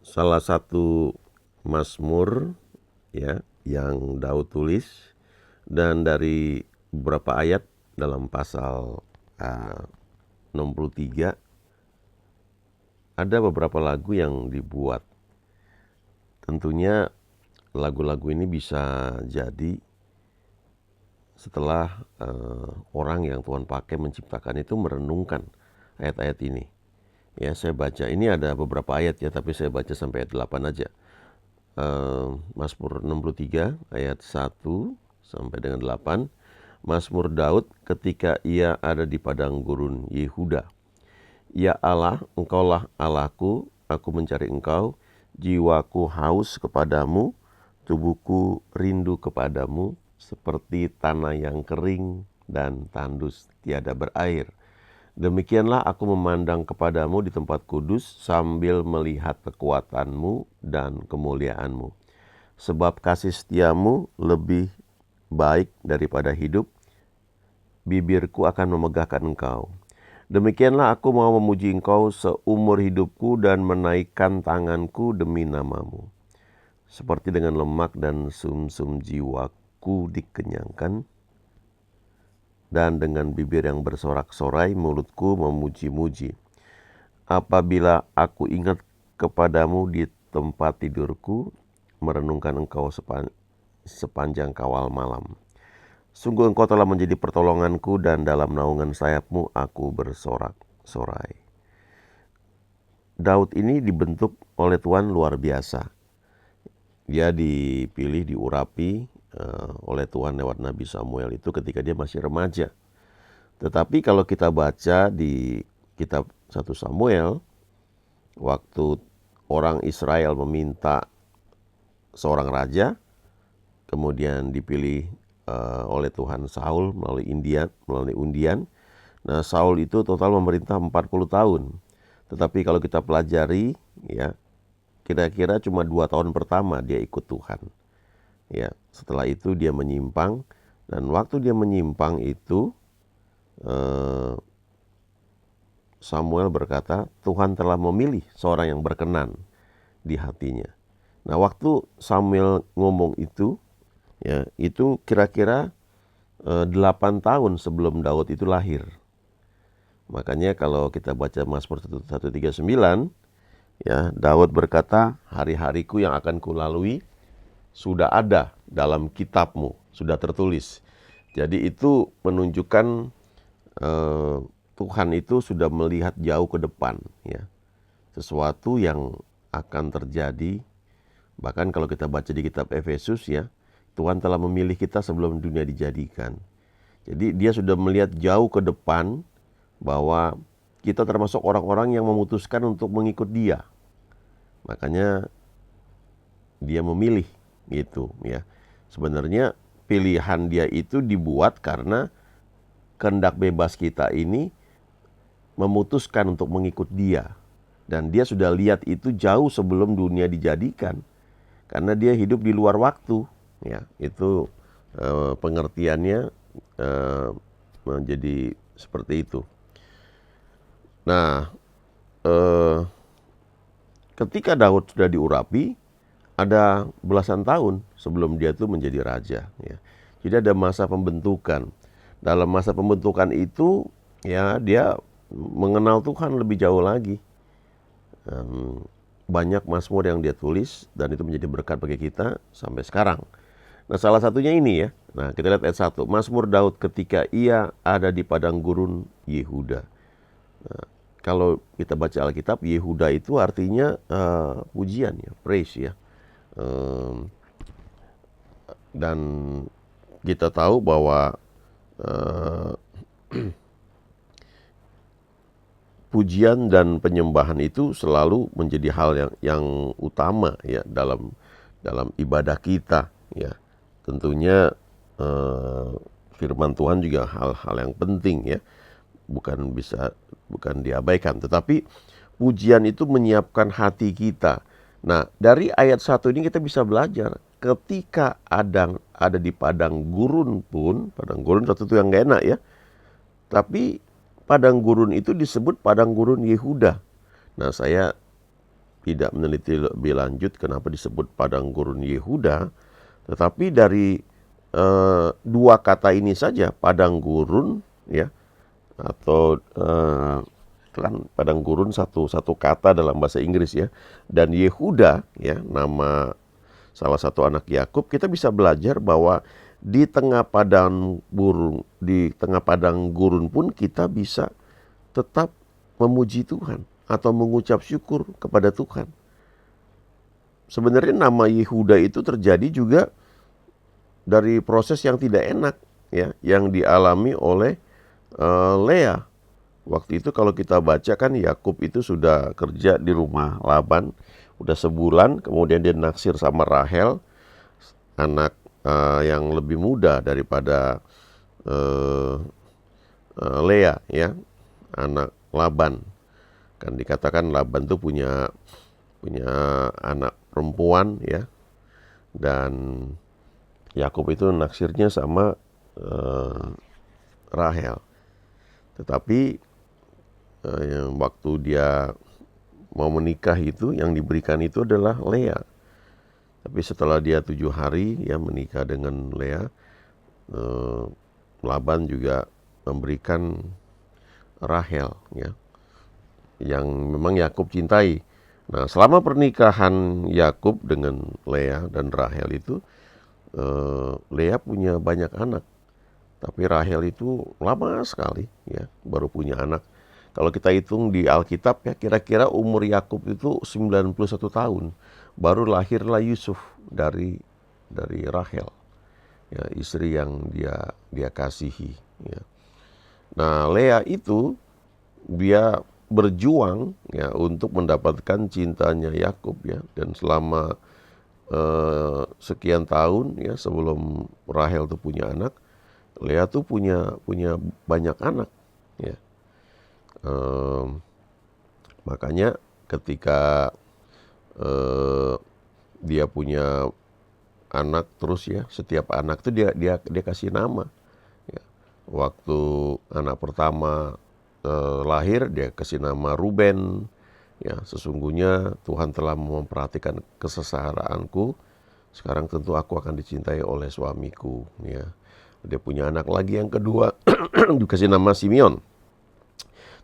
salah satu Mazmur ya yang Daud tulis, dan dari beberapa ayat dalam pasal 63 ada beberapa lagu yang dibuat. Tentunya lagu-lagu ini bisa jadi setelah orang yang Tuhan pakai menciptakan itu merenungkan ayat-ayat ini. Ya, saya baca ini ada beberapa ayat ya, tapi saya baca sampai ayat 8 aja. Mazmur 63 ayat 1 sampai dengan 8. Mazmur Daud ketika ia ada di padang gurun Yehuda. Ya Allah, Engkaulah Allahku, aku mencari Engkau, jiwaku haus kepadamu, tubuhku rindu kepadamu, seperti tanah yang kering dan tandus tiada berair. Demikianlah aku memandang kepadamu di tempat kudus sambil melihat kekuatanmu dan kemuliaanmu. Sebab kasih setiamu lebih baik daripada hidup, bibirku akan memegahkan engkau. Demikianlah aku mau memuji engkau seumur hidupku dan menaikkan tanganku demi namamu. Seperti dengan lemak dan sumsum jiwaku dikenyangkan, dan dengan bibir yang bersorak-sorai mulutku memuji-muji. Apabila aku ingat kepadamu di tempat tidurku, merenungkan engkau sepanjang kawal malam. Sungguh engkau telah menjadi pertolonganku, dan dalam naungan sayapmu aku bersorak-sorai. Daud ini dibentuk oleh Tuhan luar biasa. Dia dipilih, diurapi oleh Tuhan lewat Nabi Samuel itu ketika dia masih remaja. Tetapi kalau kita baca di kitab 1 Samuel, waktu orang Israel meminta seorang raja, kemudian dipilih oleh Tuhan Saul melalui undian. Nah, Saul itu total memerintah 40 tahun. Tetapi kalau kita pelajari ya, kira-kira cuma 2 tahun pertama dia ikut Tuhan. Ya, setelah itu dia menyimpang, dan waktu dia menyimpang itu Samuel berkata, Tuhan telah memilih seorang yang berkenan di hatinya. Nah, waktu Samuel ngomong itu, ya, itu kira-kira 8 tahun sebelum Daud itu lahir. Makanya kalau kita baca Mazmur 139, ya, Daud berkata, hari-hariku yang akan kulalui sudah ada dalam kitabmu, sudah tertulis. Jadi itu menunjukkan Tuhan itu sudah melihat jauh ke depan, ya, sesuatu yang akan terjadi. Bahkan kalau kita baca di kitab Efesus, ya, Tuhan telah memilih kita sebelum dunia dijadikan. Jadi dia sudah melihat jauh ke depan bahwa kita termasuk orang-orang yang memutuskan untuk mengikut dia. Makanya dia memilih gitu, ya. Sebenarnya pilihan dia itu dibuat karena kehendak bebas kita ini memutuskan untuk mengikut dia. Dan dia sudah lihat itu jauh sebelum dunia dijadikan. Karena dia hidup di luar waktu, ya. Itu pengertiannya menjadi seperti itu. Nah, ketika Daud sudah diurapi, ada belasan tahun sebelum dia itu menjadi raja, ya. Jadi ada masa pembentukan. Dalam masa pembentukan itu, ya, dia mengenal Tuhan lebih jauh lagi. Banyak mazmur yang dia tulis, dan itu menjadi berkat bagi kita sampai sekarang. Nah, salah satunya ini, ya. Nah, kita lihat ayat 1. Mazmur Daud ketika ia ada di padang gurun Yehuda. Nah, kalau kita baca Alkitab, Yehuda itu artinya pujian, ya, praise, ya. Dan kita tahu bahwa pujian dan penyembahan itu selalu menjadi hal yang utama, ya, dalam ibadah kita, ya. Tentunya firman Tuhan juga hal-hal yang penting, ya, bukan diabaikan. Tetapi pujian itu menyiapkan hati kita. Nah, dari ayat 1 ini kita bisa belajar ketika ada di padang gurun pun, padang gurun satu itu yang gak enak, ya. Tapi padang gurun itu disebut padang gurun Yehuda. Nah, saya tidak meneliti lebih lanjut kenapa disebut padang gurun Yehuda, tetapi dari dua kata ini saja, padang gurun, ya, atau itu kan padang gurun satu kata dalam bahasa Inggris, ya, dan Yehuda, ya, nama salah satu anak Yakub, kita bisa belajar bahwa di tengah padang gurun pun kita bisa tetap memuji Tuhan atau mengucap syukur kepada Tuhan. Sebenarnya nama Yehuda itu terjadi juga dari proses yang tidak enak, ya, yang dialami oleh Lea. Waktu itu kalau kita baca kan Yakub itu sudah kerja di rumah Laban udah sebulan, kemudian dia naksir sama Rahel, anak yang lebih muda daripada Lea, ya, anak Laban. Kan dikatakan Laban tuh punya anak perempuan, ya, dan Yakub itu naksirnya sama Rahel. Tetapi waktu dia mau menikah itu yang diberikan itu adalah Lea. Tapi setelah dia 7 hari, ya, menikah dengan Lea, Laban juga memberikan Rahel, ya, yang memang Yakub cintai. Nah, selama pernikahan Yakub dengan Lea dan Rahel itu, Lea punya banyak anak, tapi Rahel itu lama sekali, ya, baru punya anak. Kalau kita hitung di Alkitab, ya, kira-kira umur Yakub itu 91 tahun, baru lahirlah Yusuf dari Rahel, ya, istri yang dia kasihi, ya. Nah, Lea itu dia berjuang, ya, untuk mendapatkan cintanya Yakub, ya, dan selama sekian tahun, ya, sebelum Rahel tuh punya anak, Lea tuh punya banyak anak, ya. Makanya ketika dia punya anak terus, ya, setiap anak tuh dia kasih nama, ya. Waktu anak pertama lahir, dia kasih nama Ruben, ya, sesungguhnya Tuhan telah memperhatikan kesesaraanku, sekarang tentu aku akan dicintai oleh suamiku, ya. Dia punya anak lagi yang kedua dikasih nama Simeon,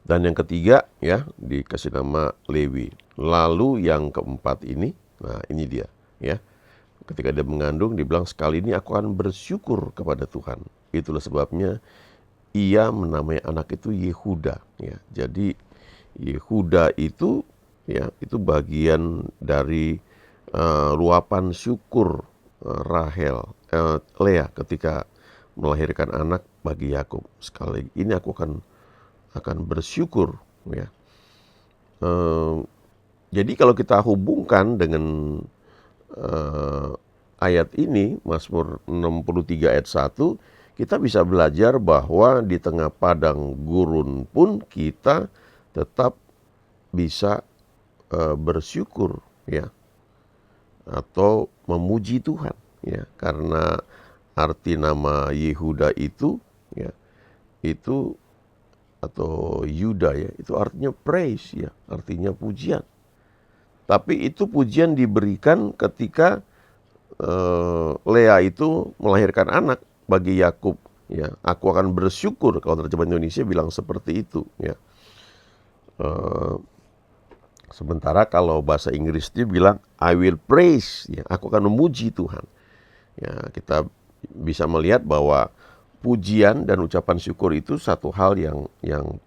dan yang ketiga, ya, dikasih nama Lewi. Lalu yang keempat ini, nah ini dia, ya, ketika dia mengandung, dibilang sekali ini aku akan bersyukur kepada Tuhan. Itulah sebabnya ia menamai anak itu Yehuda, ya. Jadi Yehuda itu, ya, itu bagian dari luapan syukur Lea ketika melahirkan anak bagi Yakub. Sekali ini aku akan bersyukur, ya. Jadi kalau kita hubungkan dengan ayat ini, Mazmur 63 ayat 1, kita bisa belajar bahwa di tengah padang gurun pun kita tetap bisa bersyukur, ya, atau memuji Tuhan, ya, karena arti nama Yehuda itu, ya, itu atau Yuda, ya, itu artinya praise, ya, artinya pujian. Tapi itu pujian diberikan ketika Lea itu melahirkan anak bagi Yakub, ya. Aku akan bersyukur, kalau terjemahan Indonesia bilang seperti itu, ya. Sementara kalau bahasa Inggris dia bilang I will praise, ya, aku akan memuji Tuhan. Ya, kita bisa melihat bahwa pujian dan ucapan syukur itu satu hal yang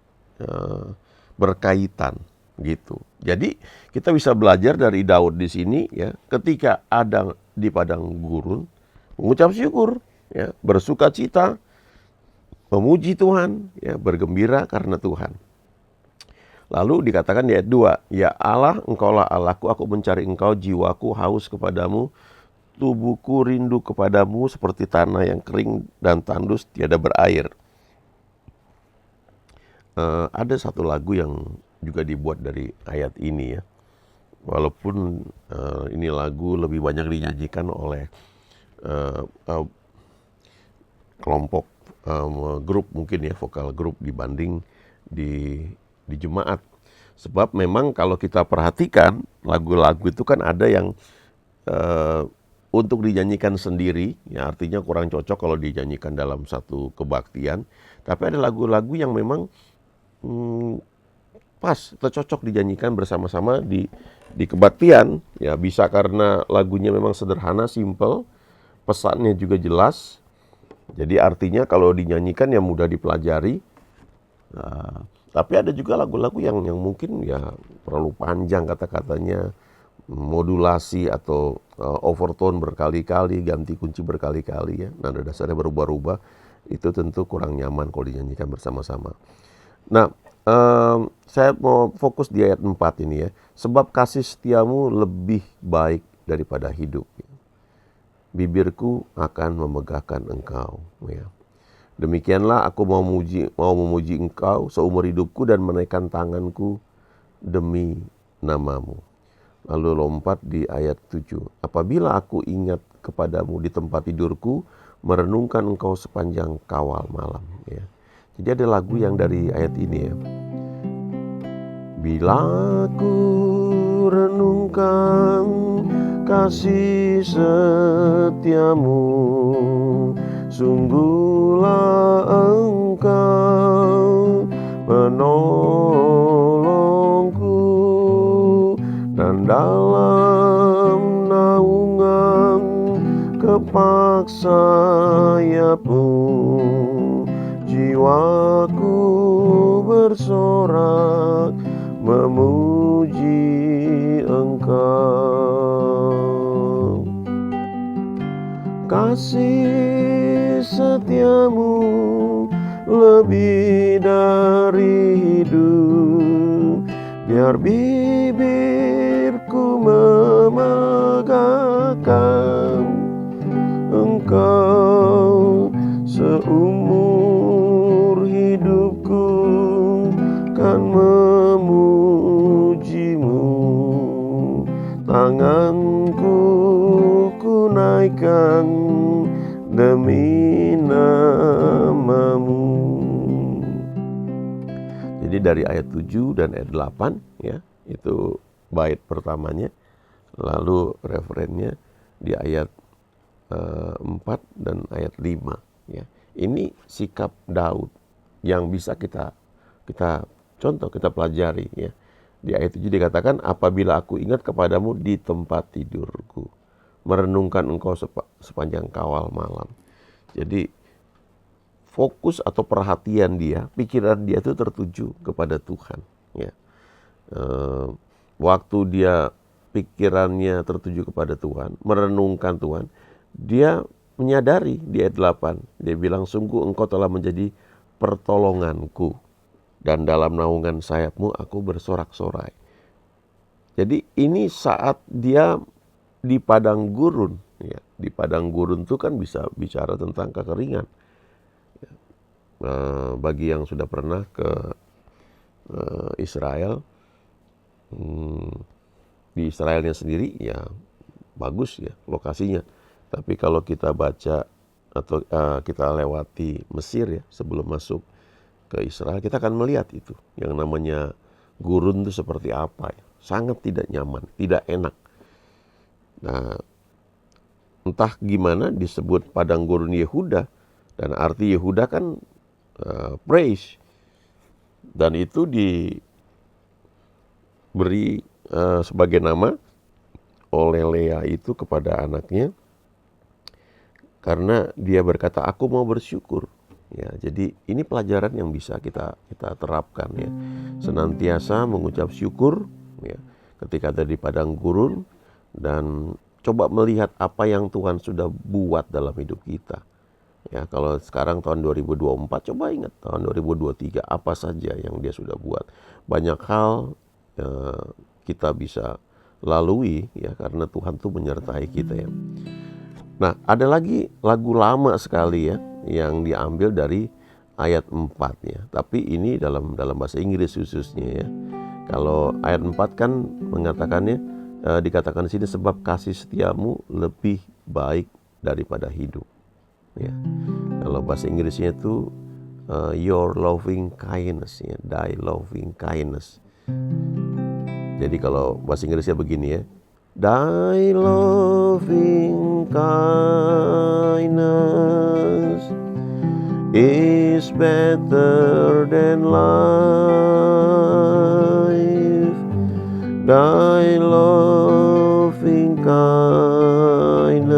berkaitan, gitu. Jadi kita bisa belajar dari Daud di sini, ya, ketika ada di padang gurun mengucap syukur, ya, bersuka cita, memuji Tuhan, ya, bergembira karena Tuhan. Lalu dikatakan di ayat 2, ya Allah, engkaulah Allahku, aku mencari engkau, jiwaku haus kepadamu, tubuhku rindu kepadamu seperti tanah yang kering dan tandus tiada berair. Ada satu lagu yang juga dibuat dari ayat ini, ya. Walaupun ini lagu lebih banyak dinyanyikan oleh kelompok grup mungkin, ya, vokal grup dibanding di jemaat. Sebab memang kalau kita perhatikan lagu-lagu itu kan ada yang untuk dinyanyikan sendiri, ya artinya kurang cocok kalau dinyanyikan dalam satu kebaktian. Tapi ada lagu-lagu yang memang pas atau cocok dinyanyikan bersama-sama di kebaktian. Ya bisa karena lagunya memang sederhana, simple, pesannya juga jelas. Jadi artinya kalau dinyanyikan ya mudah dipelajari. Nah, tapi ada juga lagu-lagu yang mungkin ya terlalu panjang kata-katanya, modulasi atau overtone berkali-kali, ganti kunci berkali-kali ya. Nada dasarnya berubah-ubah. Itu tentu kurang nyaman kalau dinyanyikan bersama-sama. Nah, saya mau fokus di ayat 4 ini ya. Sebab kasih setiamu lebih baik daripada hidup. Bibirku akan memegahkan engkau. Ya. Demikianlah aku mau memuji engkau seumur hidupku dan menaikkan tanganku demi namamu. Lalu lompat di ayat 7. Apabila aku ingat kepadamu di tempat tidurku, merenungkan engkau sepanjang kawal malam. Ya. Jadi ada lagu yang dari ayat ini ya. Bila aku renungkan kasih setiamu, sungguhlah engkau menolongku, dan dalam naungan kepak sayapmu, jiwaku bersorak memuji engkau. Kasih setiamu lebih dari hidup, biar bibirku memegahkan engkau seumur hidupku, kan memujimu. Tanganku ku naikkan demi namamu. Jadi dari ayat 7 dan ayat 8 ya, itu bait pertamanya. Lalu referennya di ayat 4 dan ayat 5 ya. Ini sikap Daud yang bisa kita contoh, kita pelajari ya. Di ayat 7 dikatakan, apabila aku ingat kepadamu di tempat tidurku, merenungkan engkau sepanjang kawal malam. Jadi fokus atau perhatian dia, pikiran dia itu tertuju kepada Tuhan ya. Waktu dia pikirannya tertuju kepada Tuhan, merenungkan Tuhan, dia menyadari di ayat 8, dia bilang, sungguh engkau telah menjadi pertolonganku, dan dalam naungan sayapmu aku bersorak-sorai. Jadi ini saat dia di padang gurun ya. Di padang gurun itu kan bisa bicara tentang kekeringan ya. Bagi yang sudah pernah ke Israel, di Israelnya sendiri ya bagus ya lokasinya. Tapi kalau kita baca atau kita lewati Mesir ya sebelum masuk ke Israel, kita akan melihat itu yang namanya gurun itu seperti apa ya. Sangat tidak nyaman, tidak enak. Nah, entah gimana disebut padang gurun Yehuda, dan arti Yehuda kan praise, dan itu diberi sebagai nama oleh Lea itu kepada anaknya karena dia berkata, aku mau bersyukur. Ya, jadi ini pelajaran yang bisa kita terapkan ya. Senantiasa mengucap syukur ya, ketika ada di padang gurun, dan coba melihat apa yang Tuhan sudah buat dalam hidup kita. Ya, kalau sekarang tahun 2024, coba ingat tahun 2023 apa saja yang dia sudah buat. Banyak hal kita bisa lalui ya karena Tuhan tuh menyertai kita ya. Nah, ada lagi lagu lama sekali ya yang diambil dari ayat 4 ya. Tapi ini dalam bahasa Inggris khususnya ya. Kalau ayat 4 kan mengatakannya, dikatakan di sini, sebab kasih setiamu lebih baik daripada hidup. Ya. Kalau bahasa Inggrisnya itu your loving kindness ya, thy loving kindness. Jadi kalau bahasa Inggrisnya begini ya. Thy loving kindness is better than life. Thy loving kindness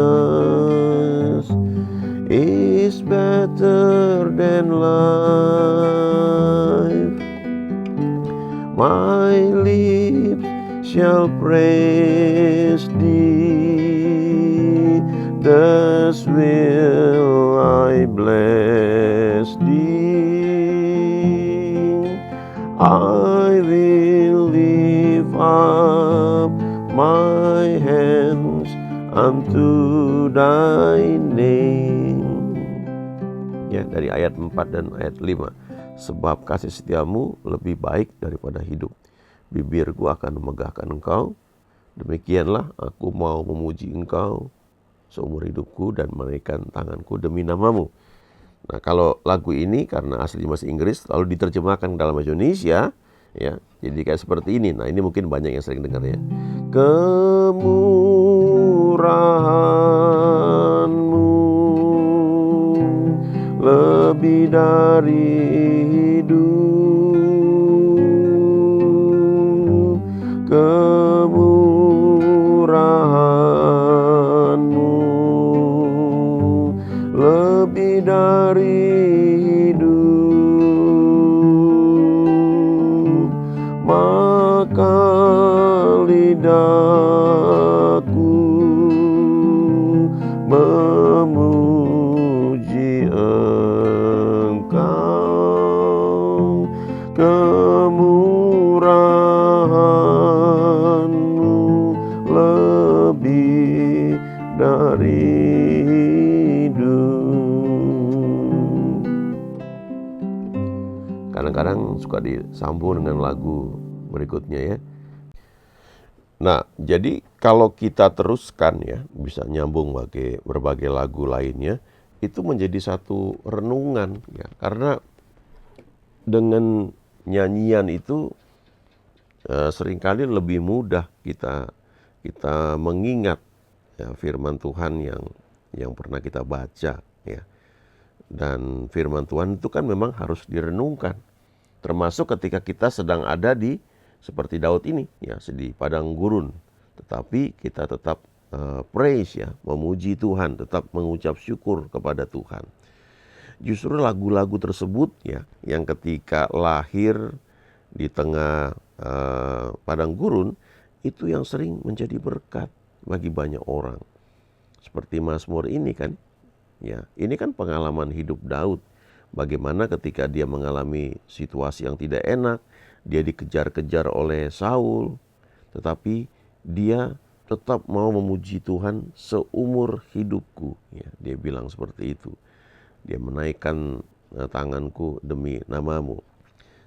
is better than life. My lips shall praise thee, thus will I bless thee. I will lift up my hands unto thy name. Ya, dari ayat 4 dan ayat 5. Sebab kasih setiamu lebih baik daripada hidup. Bibirku akan memegahkan engkau. Demikianlah aku mau memuji engkau seumur hidupku dan menaikkan tanganku demi namamu. Nah, kalau lagu ini karena asli bahasa Inggris lalu diterjemahkan dalam bahasa Indonesia, ya, jadi kayak seperti ini. Nah, ini mungkin banyak yang sering dengar ya. Kemurahanmu lebih dari hidup, kemurahanmu lebih dari hidup, maka lidahku memuji engkau. Kemurahanmu lebih dari hidup. Kadang-kadang suka disambung dengan lagu berikutnya ya. Nah, jadi kalau kita teruskan ya, bisa nyambung berbagai lagu lainnya, itu menjadi satu renungan ya. Karena dengan nyanyian itu seringkali lebih mudah kita mengingat ya, firman Tuhan yang pernah kita baca ya. Dan firman Tuhan itu kan memang harus direnungkan. Termasuk ketika kita sedang ada di seperti Daud ini ya, di padang gurun, tetapi kita tetap praise ya, memuji Tuhan, tetap mengucap syukur kepada Tuhan. Justru lagu-lagu tersebut ya, yang ketika lahir di tengah padang gurun, itu yang sering menjadi berkat bagi banyak orang. Seperti Mazmur ini kan, ya, ini kan pengalaman hidup Daud. Bagaimana ketika dia mengalami situasi yang tidak enak, dia dikejar-kejar oleh Saul, tetapi dia tetap mau memuji Tuhan seumur hidupku. Ya, dia bilang seperti itu. Dia menaikkan tanganku demi namamu.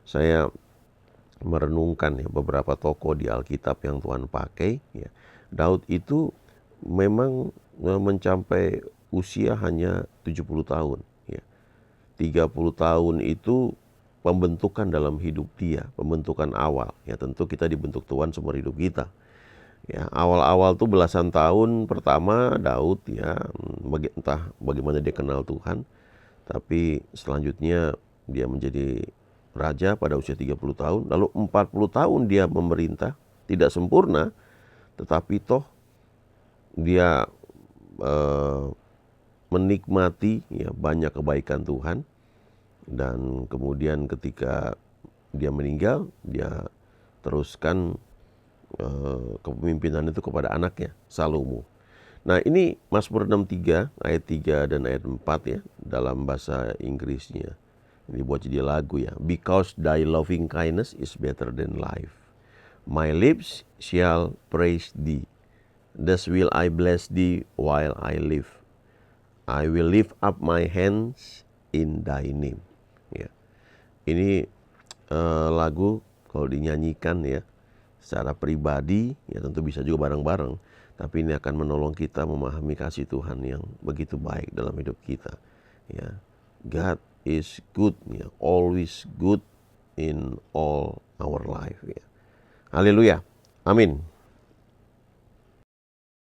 Saya merenungkan ya, beberapa tokoh di Alkitab yang Tuhan pakai. Ya. Daud itu memang mencapai usia hanya 70 tahun. Ya. 30 tahun itu pembentukan dalam hidup dia, pembentukan awal. Ya, tentu kita dibentuk Tuhan seumur hidup kita. Ya, awal-awal tuh belasan tahun pertama Daud ya, entah bagaimana dia kenal Tuhan, tapi selanjutnya dia menjadi raja pada usia 30 tahun, lalu 40 tahun dia memerintah, tidak sempurna, tetapi toh dia menikmati ya, banyak kebaikan Tuhan. Dan kemudian ketika dia meninggal, dia teruskan kepemimpinan itu kepada anaknya, Salomo. Nah, ini Mazmur 63 ayat 3 dan ayat 4 ya, dalam bahasa Inggrisnya. Ini buat jadi lagu ya. Because thy loving kindness is better than life. My lips shall praise thee. Thus will I bless thee while I live. I will lift up my hands in thy name. Ya. Ini lagu kalau dinyanyikan ya secara pribadi ya tentu bisa juga bareng-bareng, tapi ini akan menolong kita memahami kasih Tuhan yang begitu baik dalam hidup kita. Ya, God is good ya, always good in all our life ya. Haleluya. Amin.